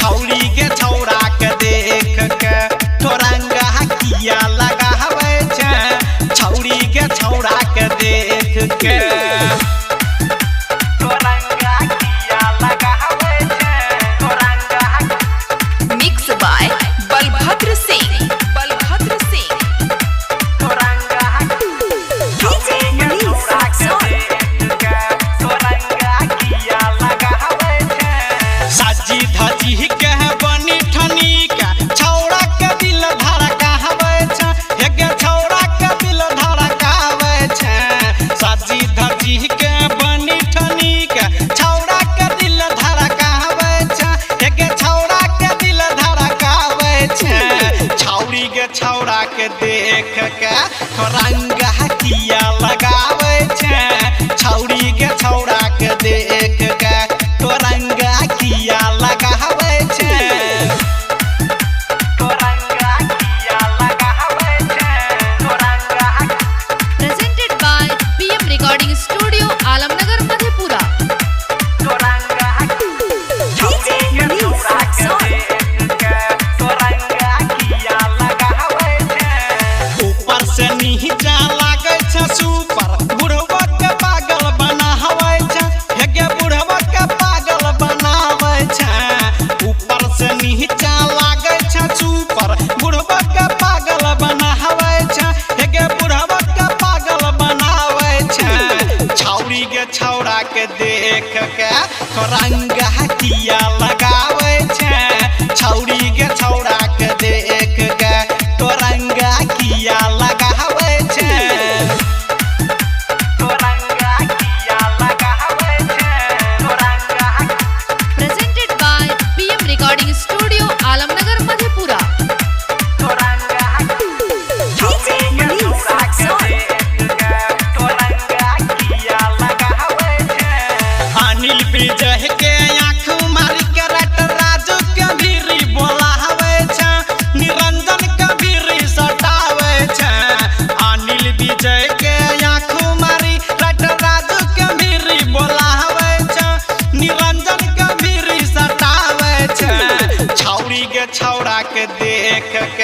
छौरी के छौरा के देख के तोरंगा किया लगावे छे छौरी के छौरा के देख के तोरंगा किया लगावे छे तोरंगा। मिक्स बाय बलभद्र सिंह तोरंगा छौरी के छौरा के देख के तोरंगा किया लगावे छे साजी धजी के बनी ठनी के छौरा के दिल धड़कावे छे हेगे छौरा के दिल धड़कावे छे साजी धजी के बनी ठनी के छौरा के दिल धड़कावे छे हेगे छौरा के दिल धड़कावे छे छौरी के छौरा के देख के तोरंगा किया लगावे छे छौरी के छौरा के देख के तोरंगा किया लगावे छे तोरंगा किया लगावे छे तोरंगा। Presented by PM recording studio Alamnagar Madhepura. तोरंगा छौरी के छौरा के देख के तोरंगा किया लगावे छे ऊपर से नीचा लागे छे सुपर बुढ़वा के पागल बनावे छे हेगे बुढ़वा के पागल बनावे छे ऊपर से नीचा लागे छे सुपर बुढ़वा के पागल बनावे छे हेगे बुढ़वा के पागल बनावे छे छौरी के छौरा के देख के तोरंगा किया लगावे छे छौरी के छौरा के देख के तोरंगा किया लगावे छे तोरंगा किया लगावे छे तोरंगा। Presented by PM recording studio Alamnagar Madhepura. तोरंगा छौरी के छौरा के देख के तोरंगा किया लगावे छे अनिल विजय के आँख मारी के रट राजू के भीरी बोलावे छे निरंजन के भीरी सटावे छे अनिल विजय के आँख मारी रट राजू के भीरी बोलावे छे निरंजन के भीरी सटावे छे छौरी के छौरा के देख के